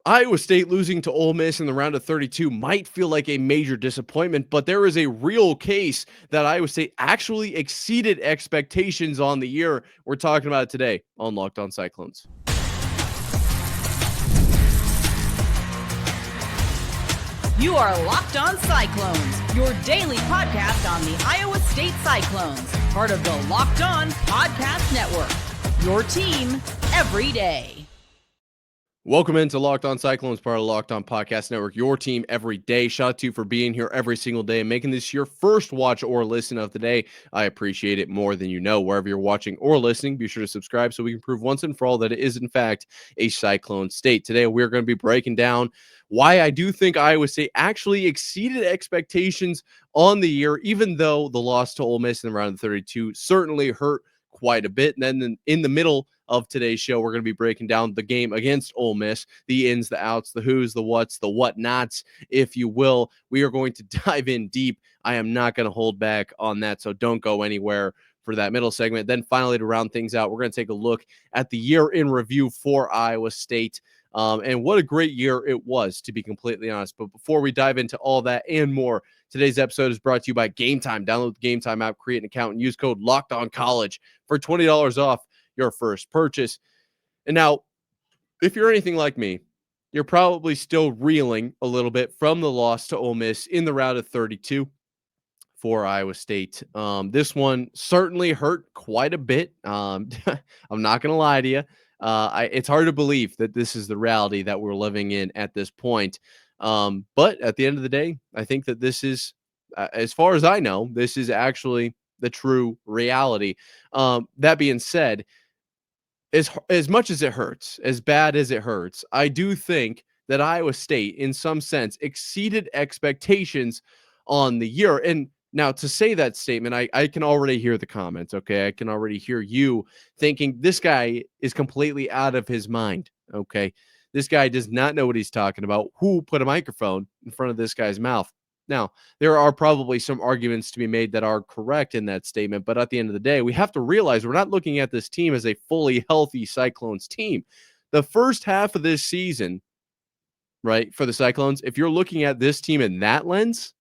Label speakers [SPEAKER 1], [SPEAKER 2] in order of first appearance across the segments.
[SPEAKER 1] Iowa State losing to Ole Miss in the round of 32 might feel like a major disappointment, but there is a real case that Iowa State actually exceeded expectations on the year. We're talking about it today on Locked On Cyclones.
[SPEAKER 2] You are Locked On Cyclones, your daily podcast on the Iowa State Cyclones, part of the Locked On Podcast Network, your team every day.
[SPEAKER 1] Welcome into Locked On Cyclones, part of the Locked On Podcast Network, your team every day. Shout out to you for being here every single day and making this your first watch or listen of the day. I appreciate it more than you know. Wherever you're watching or listening, be sure to subscribe so we can prove once and for all that it is, in fact, a Cyclone state. Today, we're going to be breaking down why I do think Iowa State actually exceeded expectations on the year, even though the loss to Ole Miss in the round of 32 certainly hurt quite a bit. And then in the middle of today's show, we're going to be breaking down the game against Ole Miss, the ins, the outs, the who's, the what's, the whatnots, if you will. We are going to dive in deep. I am not going to hold back on that, so don't go anywhere for that middle segment. Then finally, to round things out, we're going to take a look at the year in review for Iowa State. And what a great year it was, to be completely honest. But before we dive into all that and more, today's episode is brought to you by Game Time. Download the Game Time app, create an account, and use code LOCKEDONCollege for $20 off your first purchase. And now, if you're anything like me, you're probably still reeling a little bit from the loss to Ole Miss in the round of 32 for Iowa State. This one certainly hurt quite a bit. I'm not going to lie to you. It's hard to believe that this is the reality that we're living in at this point. But at the end of the day, I think that this is, as far as I know, this is actually the true reality. That being said, as much as it hurts, as bad as it hurts, I do think that Iowa State, in some sense, exceeded expectations on the year. And now, to say that statement, I can already hear the comments, okay? I can already hear you thinking this guy is completely out of his mind, okay? This guy does not know what he's talking about. Who put a microphone in front of this guy's mouth? Now, there are probably some arguments to be made that are correct in that statement, but at the end of the day, we have to realize we're not looking at this team as a fully healthy Cyclones team. The first half of this season, right, for the Cyclones, if you're looking at this team in that lens,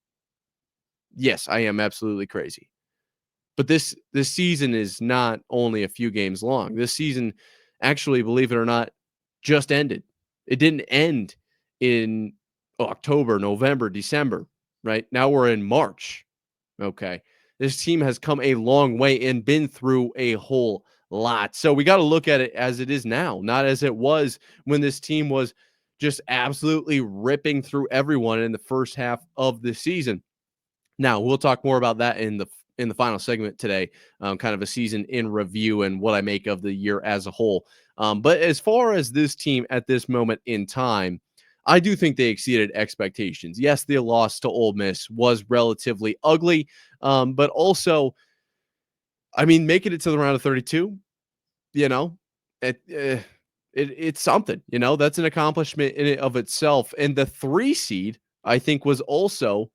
[SPEAKER 1] yes, I am absolutely crazy. But this season is not only a few games long. This season, actually, believe it or not, just ended. It didn't end in October, November, December. Right now we're in March. Okay. This team has come a long way and been through a whole lot. So we got to look at it as it is now, not as it was when this team was just absolutely ripping through everyone in the first half of the season. Now, we'll talk more about that in the final segment today, kind of a season in review and what I make of the year as a whole. But as far as this team at this moment in time, I do think they exceeded expectations. Yes, the loss to Ole Miss was relatively ugly, but also, I mean, making it to the round of 32, you know, it's something. You know, that's an accomplishment in and of itself. And the 3 seed, I think, was also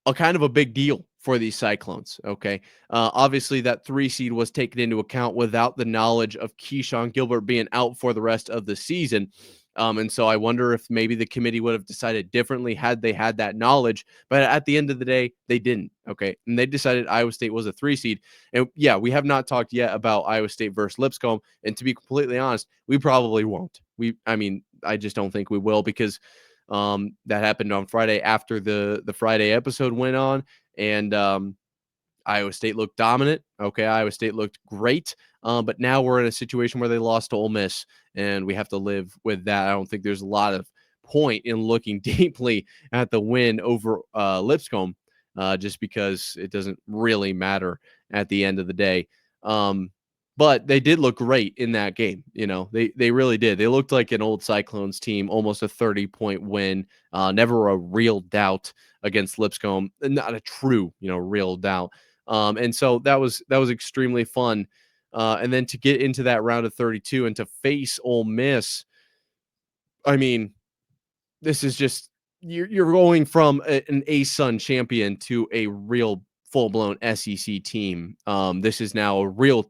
[SPEAKER 1] a kind of a big deal for these Cyclones. Okay, obviously that 3 seed was taken into account without the knowledge of Keyshawn Gilbert being out for the rest of the season. And so I wonder if maybe the committee would have decided differently had they had that knowledge. But at the end of the day, they didn't. Okay. And they decided Iowa State was a 3 seed. And yeah, we have not talked yet about Iowa State versus Lipscomb. And to be completely honest, we probably won't. I just don't think we will, because that happened on Friday after the Friday episode went on. And Iowa State looked dominant. Okay, Iowa State looked great. But now we're in a situation where they lost to Ole Miss, and we have to live with that. I don't think there's a lot of point in looking deeply at the win over Lipscomb, just because it doesn't really matter at the end of the day. But they did look great in that game. You know, they really did. They looked like an old Cyclones team, almost a 30-point win. Never a real doubt against Lipscomb. Not a true, real doubt. And so that was extremely fun. And then to get into that round of 32 and to face Ole Miss, I mean, this is just, you're going from an ASUN champion to a real full-blown SEC team. This is now a real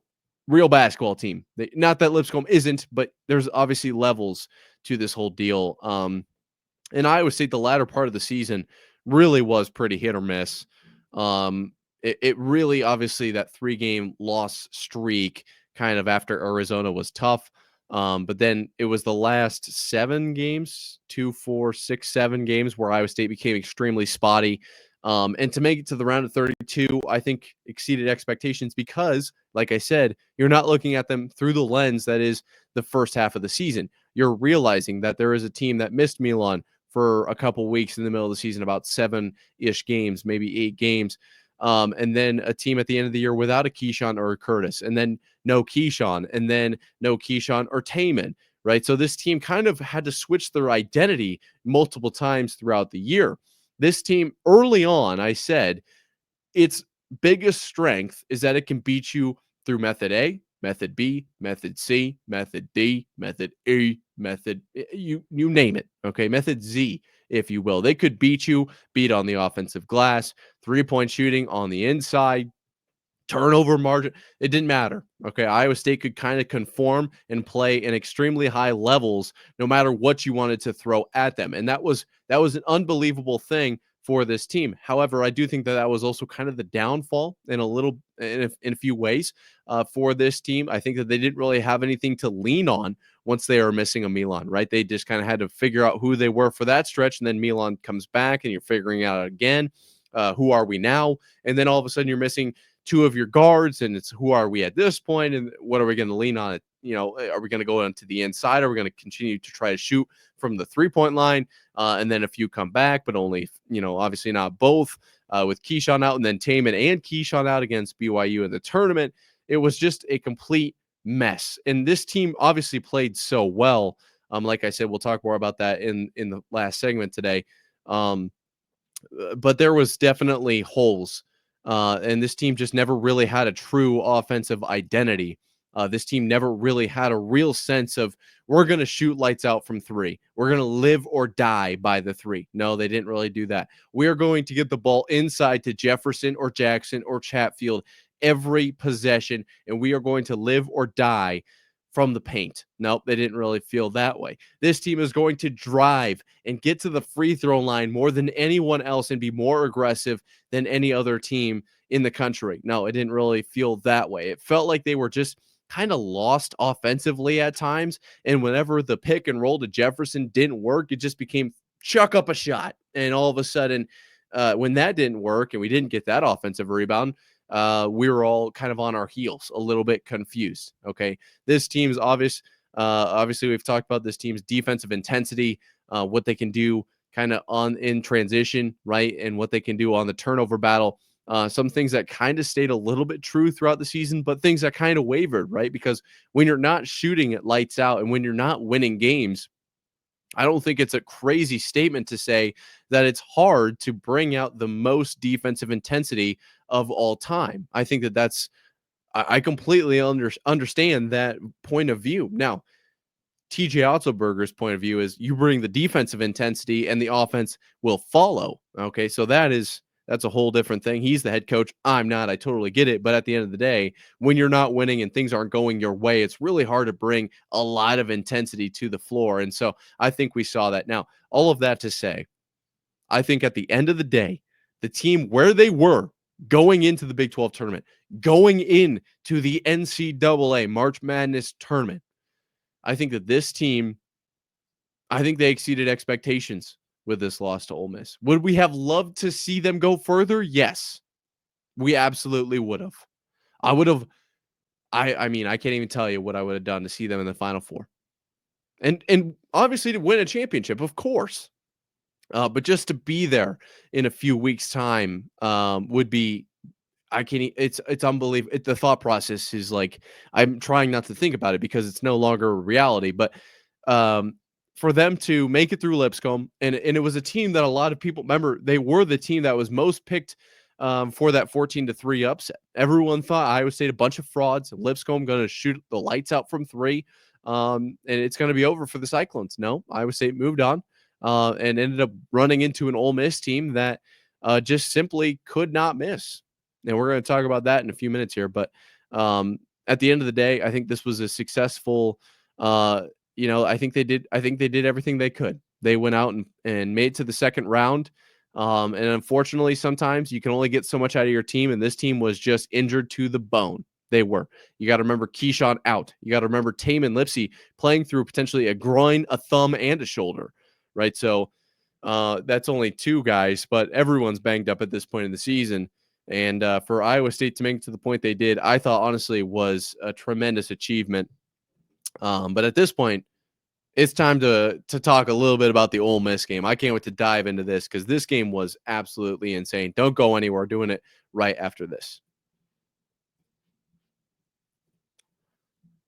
[SPEAKER 1] real basketball team. Not that Lipscomb isn't, but there's obviously levels to this whole deal. And Iowa State, the latter part of the season really was pretty hit or miss. It really, obviously, that 3-game loss streak kind of after Arizona was tough. But then it was the last 7 games, 2, 4, 6, 7 games where Iowa State became extremely spotty. And to make it to the round of 32, I think exceeded expectations because, like I said, you're not looking at them through the lens that is the first half of the season. You're realizing that there is a team that missed Milan for a couple weeks in the middle of the season, about 7-ish games, maybe 8 games. And then a team at the end of the year without a Keyshawn or a Curtis, and then no Keyshawn, and then no Keyshawn or Taman, right? So this team kind of had to switch their identity multiple times throughout the year. This team early on, I said, its biggest strength is that it can beat you through method A, method B, method C, method D, method E, method, you name it, okay? Method Z, if you will. They could beat on the offensive glass, 3-point shooting on the inside, turnover margin. It didn't matter. Okay. Iowa State could kind of conform and play in extremely high levels, no matter what you wanted to throw at them. And that was an unbelievable thing for this team. However, I do think that was also kind of the downfall in a few ways for this team. I think that they didn't really have anything to lean on once they were missing a Milan, right? They just kind of had to figure out who they were for that stretch. And then Milan comes back and you're figuring out again, who are we now? And then all of a sudden you're missing 2 of your guards, and it's who are we at this point, and what are we going to lean on? Are we going to go onto the inside? Are we going to continue to try to shoot from the 3-point line, and then a few come back, but only, obviously not both, with Keyshawn out, and then Taman and Keyshawn out against BYU in the tournament. It was just a complete mess, and this team obviously played so well. Like I said, we'll talk more about that in the last segment today. But there was definitely holes. And this team just never really had a true offensive identity. This team never really had a real sense of, we're going to shoot lights out from 3. We're going to live or die by the 3. No, they didn't really do that. We are going to get the ball inside to Jefferson or Jackson or Chatfield every possession, and we are going to live or die from the paint. Nope, they didn't really feel that way. This team is going to drive and get to the free throw line more than anyone else and be more aggressive than any other team in the country. No, it didn't really feel that way. It felt like they were just kind of lost offensively at times. And whenever the pick and roll to Jefferson didn't work, it just became chuck up a shot. And all of a sudden, when that didn't work and we didn't get that offensive rebound, we were all kind of on our heels, a little bit confused. Okay. This team's obviously we've talked about this team's defensive intensity, what they can do kind of in transition, right? And what they can do on the turnover battle. Some things that kind of stayed a little bit true throughout the season, but things that kind of wavered, right? Because when you're not shooting it lights out and when you're not winning games, I don't think it's a crazy statement to say that it's hard to bring out the most defensive intensity of all time. I think I completely understand that point of view. Now, TJ Otzelberger's point of view is you bring the defensive intensity and the offense will follow. Okay, so that's a whole different thing. He's the head coach. I'm not. I totally get it. But at the end of the day, when you're not winning and things aren't going your way, it's really hard to bring a lot of intensity to the floor. And so I think we saw that. Now, all of that to say, I think at the end of the day, the team where they were going into the Big 12 tournament, going into the NCAA March Madness tournament, I think that this team, I think they exceeded expectations with this loss to Ole Miss. Would we have loved to see them go further? Yes, we absolutely would have. I would have. I mean, I can't even tell you what I would have done to see them in the Final Four, and obviously to win a championship, of course. But just to be there in a few weeks' time would be. I can't. It's unbelievable. The thought process is like I'm trying not to think about it because it's no longer a reality. But for them to make it through Lipscomb, and it was a team that a lot of people remember. They were the team that was most picked for that 14-3 upset. Everyone thought Iowa State a bunch of frauds. Lipscomb going to shoot the lights out from 3, and it's going to be over for the Cyclones. No, Iowa State moved on and ended up running into an Ole Miss team that just simply could not miss. And we're going to talk about that in a few minutes here. But at the end of the day, I think this was a successful, I think they did everything they could. They went out and made it to the second round. And unfortunately, sometimes you can only get so much out of your team. And this team was just injured to the bone. They were. You got to remember Keyshawn out. You got to remember Taman Lipsey playing through potentially a groin, a thumb, and a shoulder, right? So that's only two guys, but everyone's banged up at this point in the season. And for Iowa State to make it to the point they did, I thought honestly was a tremendous achievement. But at this point, it's time to talk a little bit about the Ole Miss game. I can't wait to dive into this because this game was absolutely insane. Don't go anywhere. Doing it right after this.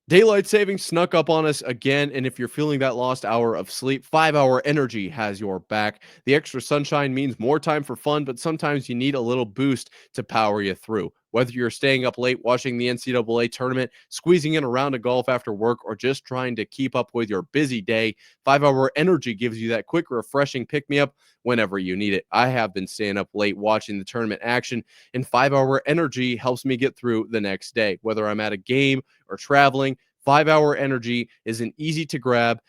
[SPEAKER 1] Daylight savings snuck up on us again, and if you're feeling that lost hour of sleep, 5-Hour Energy has your back. The extra sunshine means more time for fun, but sometimes you need a little boost to power you through. Whether you're staying up late watching the NCAA tournament, squeezing in a round of golf after work, or just trying to keep up with your busy day, 5-Hour Energy gives you that quick, refreshing pick-me-up whenever you need it. I have been staying up late watching the tournament action, and 5-Hour Energy helps me get through the next day. Whether I'm at a game or traveling, 5-Hour Energy is an easy to grab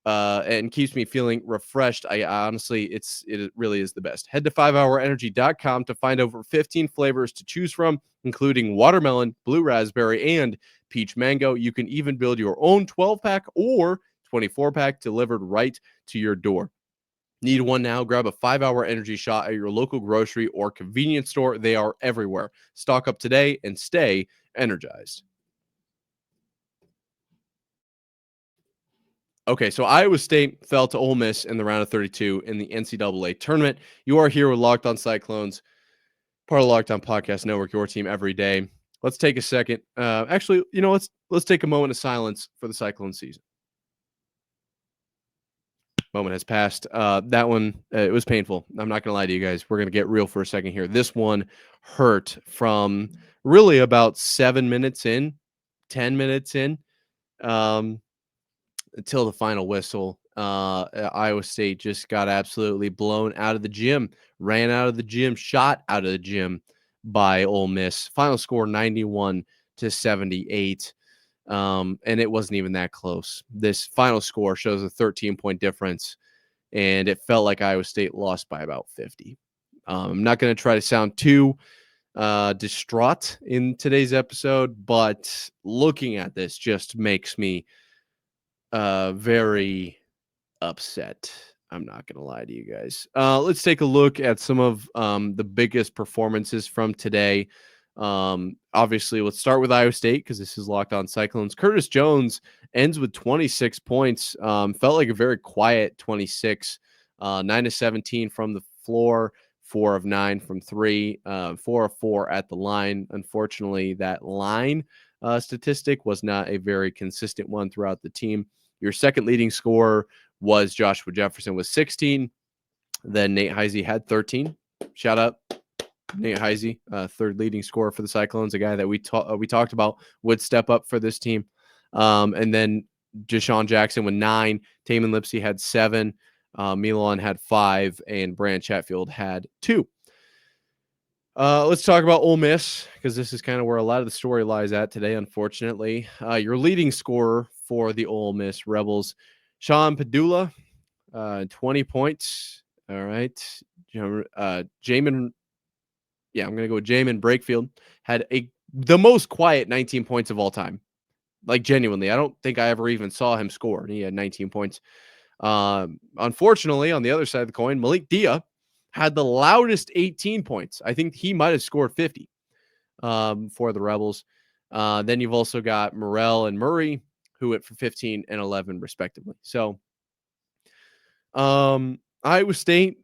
[SPEAKER 1] and keeps me feeling refreshed. I honestly, it really is the best. Head to 5hourenergy.com to find over 15 flavors to choose from, including watermelon, blue raspberry, and peach mango. You can even build your own 12-pack or 24-pack delivered right to your door. Need one now? Grab a 5-Hour Energy shot at your local grocery or convenience store. They are everywhere. Stock up today and stay energized. Okay, so Iowa State fell to Ole Miss in the round of 32 in the NCAA tournament. You are here with Locked On Cyclones, part of the Locked On Podcast Network, your team every day. Let's take a second. Actually, let's take a moment of silence for the Cyclone season. Moment has passed. That one, it was painful. I'm not going to lie to you guys. We're going to get real for a second here. This one hurt from really about 7 minutes in, 10 minutes in. Until the final whistle. Iowa State just got absolutely blown out of the gym, ran out of the gym, shot out of the gym by Ole Miss. Final score 91-78. And it wasn't even that close. This final score shows a 13-point difference, and it felt like Iowa State lost by about 50. I'm not going to try to sound too distraught in today's episode, but looking at this just makes me very upset. I'm not going to lie to you guys. Let's take a look at some of the biggest performances from today. Obviously, let's start with Iowa State because this is Locked On Cyclones. Curtis Jones ends with 26 points. Felt like a very quiet 26. 9 of 17 from the floor, 4 of 9 from 3, 4 of 4 at the line. Unfortunately, that line statistic was not a very consistent one throughout the team. Your second leading scorer was Joshua Jefferson with 16. Then Nate Heisey had 13. Shout out Nate Heisey, third leading scorer for the Cyclones, a guy that we talked about would step up for this team. And then Deshaun Jackson with 9. Taman Lipsey had 7. Milan had 5. And Brand Chatfield had 2. Let's talk about Ole Miss because this is kind of where a lot of the story lies at today, unfortunately. Your leading scorer for the Ole Miss Rebels, Sean Padula, 20 points. All right. Jamin, I'm going to go with Jamin Brakefield, had the most quiet 19 points of all time. Like, genuinely, I don't think I ever even saw him score. He had 19 points. Unfortunately, on the other side of the coin, Malik Dia had the loudest 18 points. I think he might have scored 50 for the Rebels. Then you've also got Morrell and Murray, who went for 15 and 11, respectively. So Iowa State,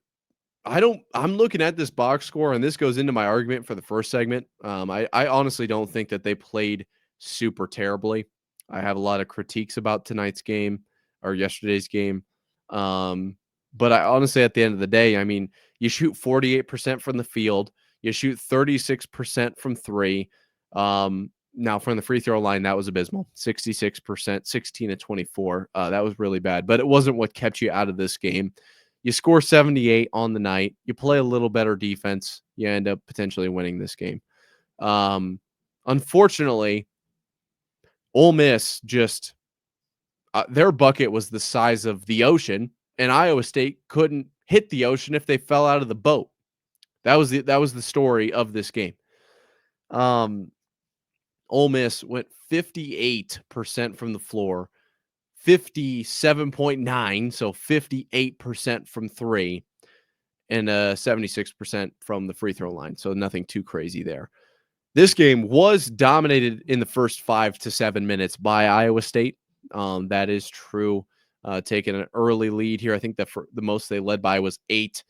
[SPEAKER 1] I'm looking at this box score, and this goes into my argument for the first segment. I honestly don't think that they played super terribly. I have a lot of critiques about tonight's game or yesterday's game. But I honestly, at the end of the day, I mean, you shoot 48% from the field. You shoot 36% from 3. Now, from the free throw line, that was abysmal. 66%, 16 to 24. That was really bad. But it wasn't what kept you out of this game. You score 78 on the night. You play a little better defense. You end up potentially winning this game. Unfortunately, Ole Miss just their bucket was the size of the ocean, and Iowa State couldn't hit the ocean if they fell out of the boat. That was the story of this game. Ole Miss went 58% from the floor, 57.9, so 58% from three, and 76% from the free throw line. So nothing too crazy there. This game was dominated in the first 5 to 7 minutes by Iowa State. That is true. Taking an early lead here. I think that the most they led by was 8.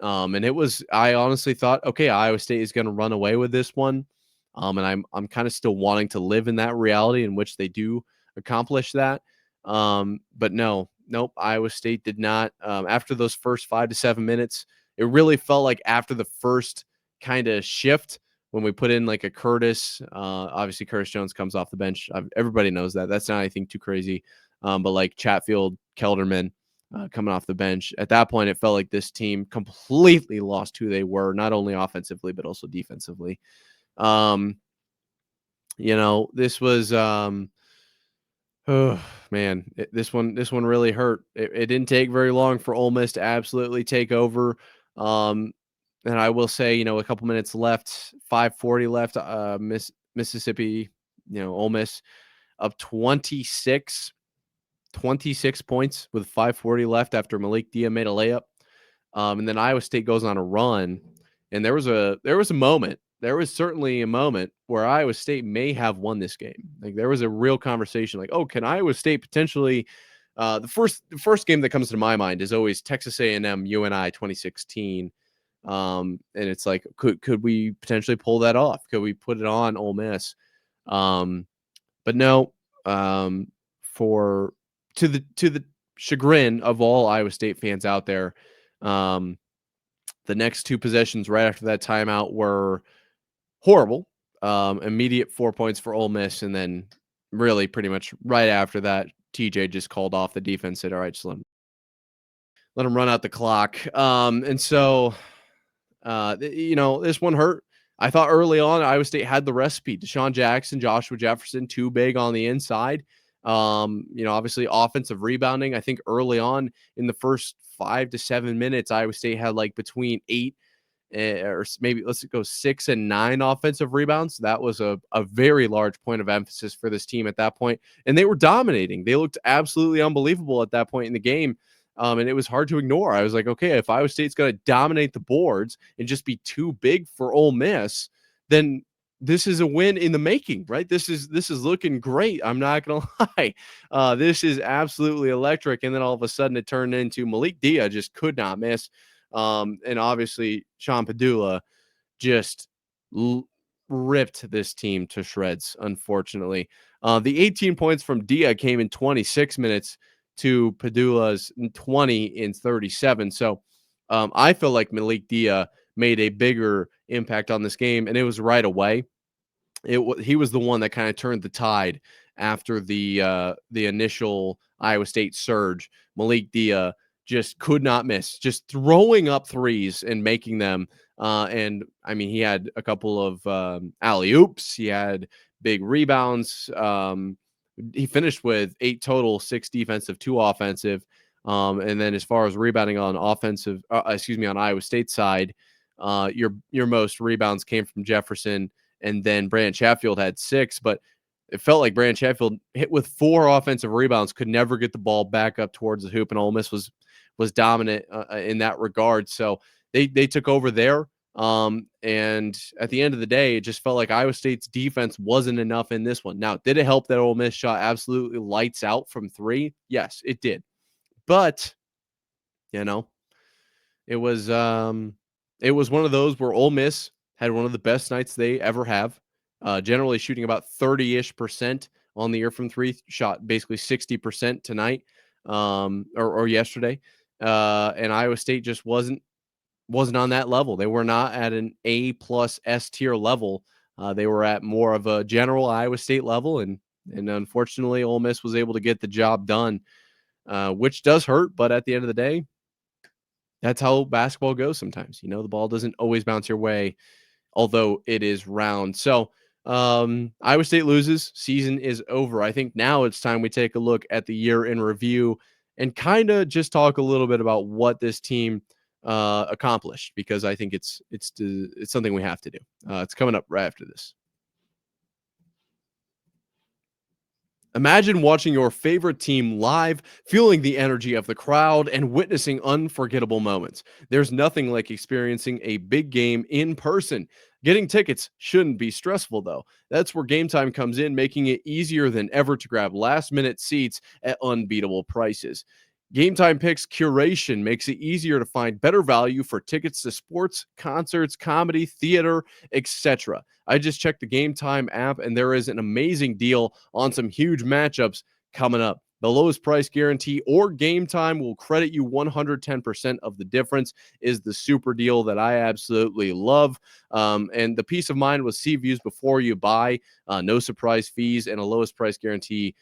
[SPEAKER 1] And it was, I honestly thought, okay, Iowa State is going to run away with this one. And I'm kind of still wanting to live in that reality in which they do accomplish that. But nope, Iowa State did not. After those first 5 to 7 minutes, it really felt like after the first kind of shift when we put in like a Curtis, obviously Curtis Jones comes off the bench. Everybody knows that. That's not anything too crazy. But like Chatfield, Kelderman coming off the bench, at that point, it felt like this team completely lost who they were, not only offensively, but also defensively. This was, oh man, this one really hurt. It didn't take very long for Ole Miss to absolutely take over. And I will say, a couple minutes left, 5:40 left, Mississippi, Ole Miss up 26 points with 5:40 left after Malik Dia made a layup. And then Iowa State goes on a run. And there was a moment. There was certainly a moment where Iowa State may have won this game. Like there was a real conversation like, oh, can Iowa State potentially the first game that comes to my mind is always Texas A&M UNI 2016. And it's like, could we potentially pull that off? Could we put it on Ole Miss? But no, to the chagrin of all Iowa State fans out there, the next 2 possessions right after that timeout were horrible. Immediate 4 points for Ole Miss, and then really pretty much right after that, TJ just called off the defense, said, all right, just let him run out the clock. And so this one hurt. I thought early on Iowa State had the recipe. Deshaun Jackson, Joshua Jefferson, too big on the inside. Obviously offensive rebounding. I think early on in the first 5 to 7 minutes, Iowa State had like between 8 or maybe let's go 6 and 9 offensive rebounds. That was a very large point of emphasis for this team at that point. And they were dominating. They looked absolutely unbelievable at that point in the game. And it was hard to ignore. I was like, okay, if Iowa State's going to dominate the boards and just be too big for Ole Miss, then this is a win in the making, right? This is looking great. I'm not going to lie. This is absolutely electric. And then all of a sudden it turned into Malik Dia just could not miss. And obviously Sean Padula just ripped this team to shreds, unfortunately. The 18 points from Dia came in 26 minutes to Padula's 20 in 37. So I feel like Malik Dia made a bigger impact on this game, and it was right away. He was the one that kind of turned the tide after the initial Iowa State surge. Malik Dia just could not miss, just throwing up threes and making them. And I mean, he had a couple of alley-oops. He had big rebounds. He finished with 8 total, 6 defensive, 2 offensive. And then as far as rebounding on on Iowa State side, your most rebounds came from Jefferson, and then Brandon Chatfield had 6, but it felt like Brandon Chatfield hit with 4 offensive rebounds, could never get the ball back up towards the hoop, and Ole Miss was dominant in that regard. So they took over there. And at the end of the day, it just felt like Iowa State's defense wasn't enough in this one. Now, did it help that Ole Miss shot absolutely lights out from 3? Yes, it did. But, it was one of those where Ole Miss had one of the best nights they ever have, generally shooting about 30-ish% on the year from 3, shot basically 60% tonight or yesterday. And Iowa State just wasn't on that level. They were not at an A+ S tier level. They were at more of a general Iowa State level, and unfortunately, Ole Miss was able to get the job done, which does hurt. But at the end of the day, that's how basketball goes sometimes. The ball doesn't always bounce your way, although it is round. So Iowa State loses, season is over. I think now it's time we take a look at the year in review and kind of just talk a little bit about what this team accomplished, because I think it's something we have to do. It's coming up right after this. Imagine watching your favorite team live, feeling the energy of the crowd, and witnessing unforgettable moments. There's nothing like experiencing a big game in person. Getting tickets shouldn't be stressful, though. That's where Game Time comes in, making it easier than ever to grab last minute seats at unbeatable prices. Game Time Picks curation makes it easier to find better value for tickets to sports, concerts, comedy, theater, etc. I just checked the Game Time app, and there is an amazing deal on some huge matchups coming up. The lowest price guarantee or Game Time will credit you 110% of the difference is the super deal that I absolutely love. And the peace of mind with see views before you buy, no surprise fees, and a lowest price guarantee.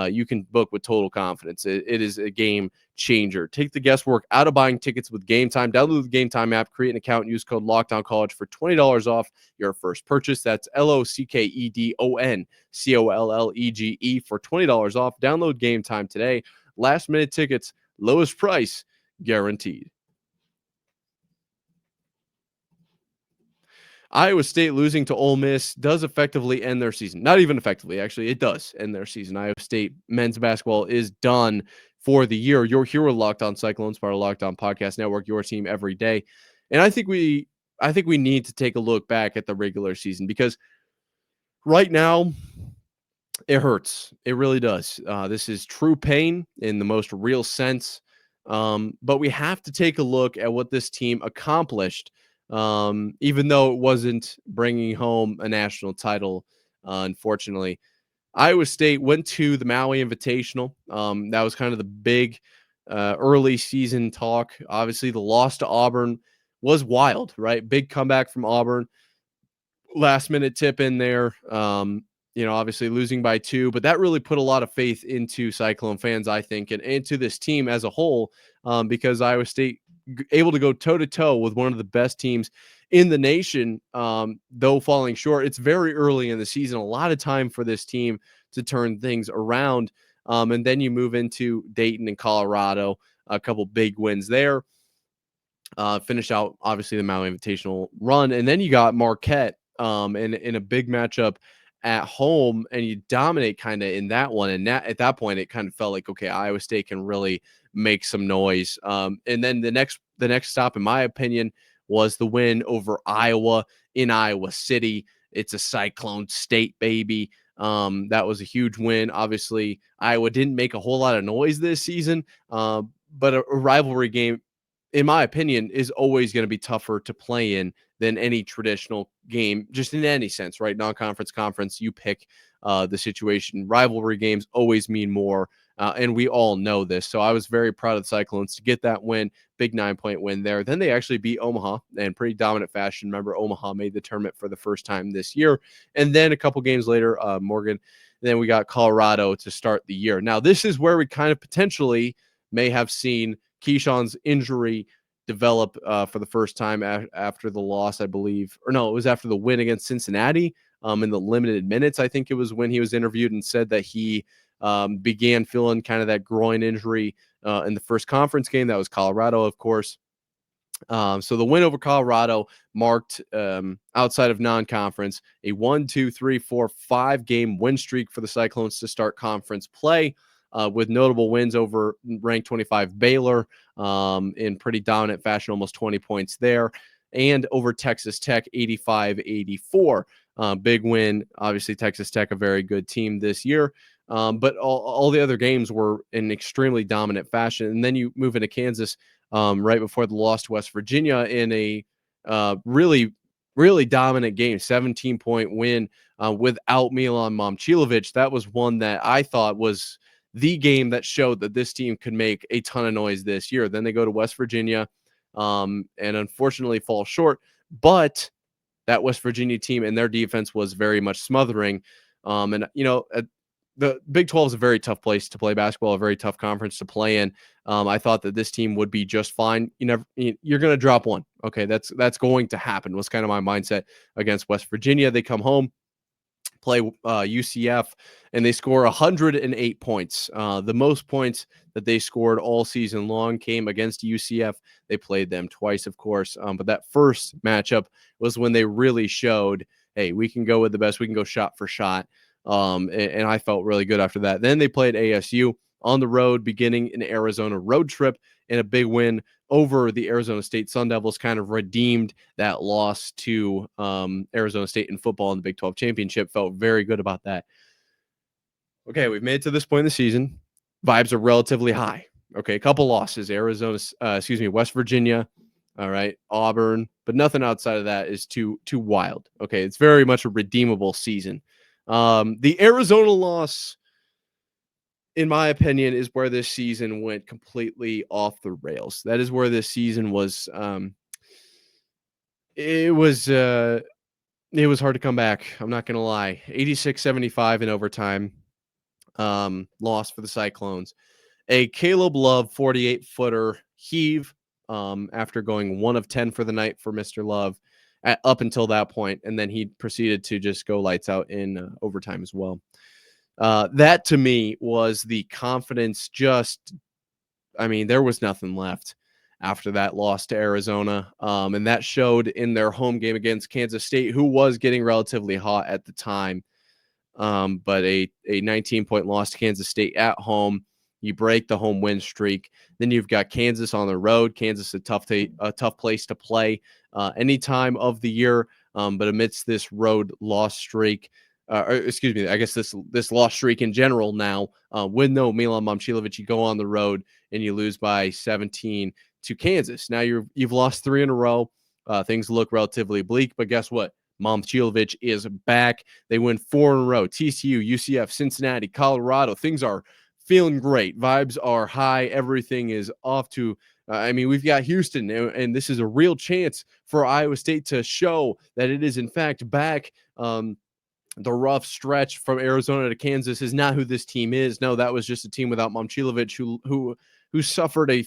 [SPEAKER 1] You can book with total confidence. It is a game changer. Take the guesswork out of buying tickets with Game Time. Download the Game Time app, create an account, and use code LOCKDOWNCollege for $20 off your first purchase. That's LOCKEDONCOLLEGE for $20 off. Download Game Time today. Last minute tickets, lowest price guaranteed. Iowa State losing to Ole Miss does effectively end their season. Not even effectively, actually. It does end their season. Iowa State men's basketball is done for the year. You're here with Locked On Cyclones, part of Locked On Podcast Network, your team every day. And I think we need to take a look back at the regular season, because right now it hurts. It really does. This is true pain in the most real sense. But we have to take a look at what this team accomplished, even though it wasn't bringing home a national title, unfortunately. Iowa State went to the Maui Invitational. That was kind of the big early season talk. Obviously, the loss to Auburn was wild, right? Big comeback from Auburn. Last minute tip in there. Obviously losing by 2, but that really put a lot of faith into Cyclone fans, I think, and into this team as a whole, because Iowa State able to go toe-to-toe with one of the best teams in the nation, though falling short. It's very early in the season, a lot of time for this team to turn things around, and then you move into Dayton and Colorado, a couple big wins there, finish out, obviously, the Maui Invitational run, and then you got Marquette in a big matchup at home, and you dominate kind of in that one. And at that point, it kind of felt like, okay, Iowa State can really make some noise. And then the next stop, in my opinion, was the win over Iowa in Iowa City. It's a Cyclone state, baby. That was a huge win. Obviously, Iowa didn't make a whole lot of noise this season, but a rivalry game, in my opinion, is always going to be tougher to play in than any traditional game, just in any sense, right? Non-conference, conference, you pick the situation. Rivalry games always mean more, and we all know this. So I was very proud of the Cyclones to get that win, big 9-point win there. Then they actually beat Omaha in pretty dominant fashion. Remember, Omaha made the tournament for the first time this year. And then a couple games later, Morgan, then we got Colorado to start the year. Now, this is where we kind of potentially may have seen Keyshawn's injury develop for the first time after the loss, I believe. Or no, it was after the win against Cincinnati in the limited minutes. I think it was when he was interviewed and said that he began feeling kind of that groin injury in the first conference game. That was Colorado, of course. So the win over Colorado marked, outside of non-conference, a 5-game win streak for the Cyclones to start conference play, with notable wins over ranked 25 Baylor in pretty dominant fashion, almost 20 points there, and over Texas Tech 85-84. Big win. Obviously, Texas Tech, a very good team this year. But all the other games were in extremely dominant fashion. And then you move into Kansas right before the loss to West Virginia in a really, really dominant game, 17-point win without Milan Momcilovic. That was one that I thought was the game that showed that this team could make a ton of noise this year. Then they go to West Virginia and unfortunately fall short. But that West Virginia team and their defense was very much smothering. The Big 12 is a very tough place to play basketball, a very tough conference to play in. I thought that this team would be just fine. You're going to drop one. Okay, that's going to happen, was kind of my mindset against West Virginia. They come home. play UCF, and they score 108 points. The most points that they scored all season long came against UCF. They played them twice, of course, but that first matchup was when they really showed, hey, we can go with the best. We can go shot for shot, and I felt really good after that. Then they played ASU on the road, beginning an Arizona road trip, and a big win over the Arizona State Sun Devils kind of redeemed that loss to Arizona State in football in the Big 12 championship. Felt very good about that. Okay, we've made it to this point in the season. Vibes are relatively high. Okay, a couple losses. West Virginia, all right, Auburn, but nothing outside of that is too wild. Okay, it's very much a redeemable season. The Arizona loss, in my opinion, is where this season went completely off the rails. That is where this season was. It was hard to come back. I'm not going to lie. 86-75 in overtime. Loss for the Cyclones. A Caleb Love 48-footer heave after going 1 of 10 for the night for Mr. Love up until that point, and then he proceeded to just go lights out in overtime as well. That to me was the confidence. There was nothing left after that loss to Arizona. And that showed in their home game against Kansas State, who was getting relatively hot at the time. But a 19-point loss to Kansas State at home, you break the home win streak. Then you've got Kansas on the road. Kansas, a tough place to play any time of the year. But amidst this road loss streak, I guess this loss streak in general now, with no Milan Momcilovic, you go on the road and you lose by 17 to Kansas. Now you've lost 3 in a row. Things look relatively bleak, but guess what? Momcilovic is back. They win 4 in a row. TCU, UCF, Cincinnati, Colorado. Things are feeling great. Vibes are high. Everything is off to we've got Houston, and this is a real chance for Iowa State to show that it is in fact back. The rough stretch from Arizona to Kansas is not who this team is. No, that was just a team without Momcilovic who suffered a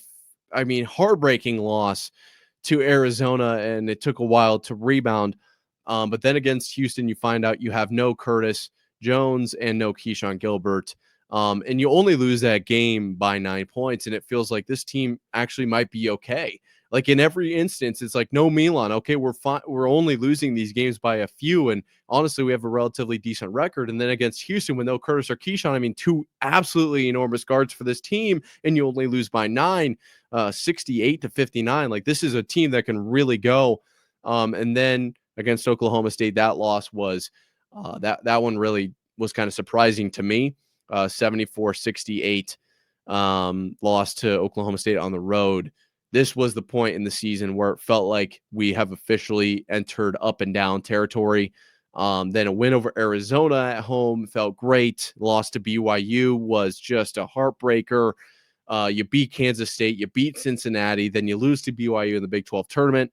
[SPEAKER 1] heartbreaking loss to Arizona, and it took a while to rebound. But then against Houston, you find out you have no Curtis Jones and no Keyshawn Gilbert. And you only lose that game by 9 points. And it feels like this team actually might be okay. Like in every instance, it's like, no Milan. Okay, we're fine. We're only losing these games by a few. And honestly, we have a relatively decent record. And then against Houston, with no Curtis or Keyshawn, 2 absolutely enormous guards for this team. And you only lose by 9, 68-59. Like, this is a team that can really go. And then against Oklahoma State, that loss was that one really was kind of surprising to me. 74-68 loss to Oklahoma State on the road. This was the point in the season where it felt like we have officially entered up and down territory. Then a win over Arizona at home felt great. Loss to BYU was just a heartbreaker. You beat Kansas State, you beat Cincinnati, then you lose to BYU in the Big 12 tournament.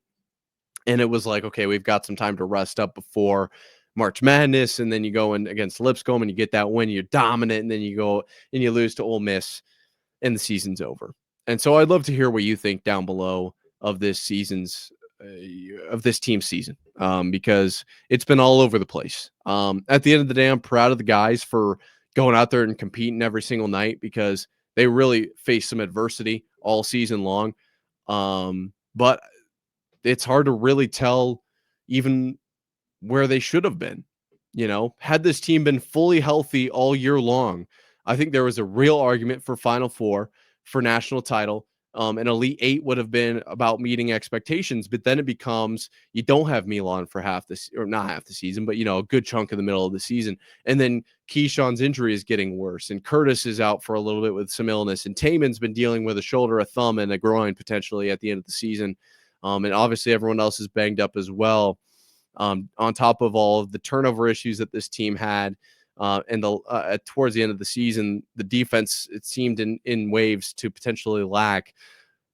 [SPEAKER 1] And it was like, okay, we've got some time to rest up before March Madness. And then you go in against Lipscomb and you get that win. You're dominant. And then you go and you lose to Ole Miss and the season's over. And so I'd love to hear what you think down below of this team's season, because it's been all over the place. At the end of the day, I'm proud of the guys for going out there and competing every single night, because they really faced some adversity all season long. But it's hard to really tell even where they should have been. Had this team been fully healthy all year long, I think there was a real argument for Final Four, for national title. An Elite 8 would have been about meeting expectations, but then it becomes, you don't have Milan for not half the season, but a good chunk of the middle of the season. And then Keyshawn's injury is getting worse, and Curtis is out for a little bit with some illness, and Taman's been dealing with a shoulder, a thumb, and a groin potentially at the end of the season. And obviously everyone else is banged up as well. On top of all of the turnover issues that this team had, and towards the end of the season, the defense, it seemed in waves to potentially lack.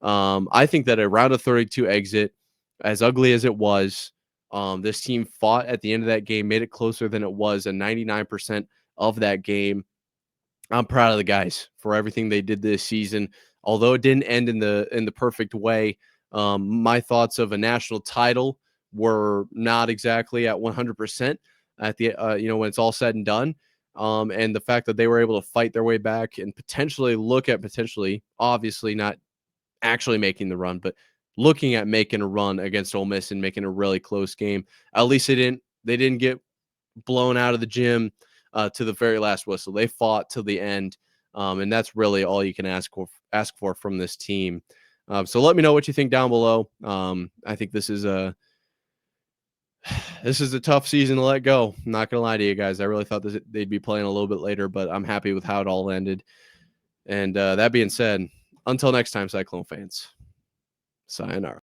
[SPEAKER 1] I think that a round of 32 exit, as ugly as it was, this team fought at the end of that game, made it closer than it was, and 99% of that game. I'm proud of the guys for everything they did this season. Although it didn't end in the perfect way, my thoughts of a national title were not exactly at 100%. at the when it's all said and done. And the fact that they were able to fight their way back and potentially obviously not actually making the run, but looking at making a run against Ole Miss and making a really close game. At least they didn't get blown out of the gym to the very last whistle. They fought till the end, and that's really all you can ask for from this team. So let me know what you think down below. I think this is a tough season to let go. I'm not gonna lie to you guys. I really thought they'd be playing a little bit later, but I'm happy with how it all ended. And that being said, until next time, Cyclone fans, sayonara.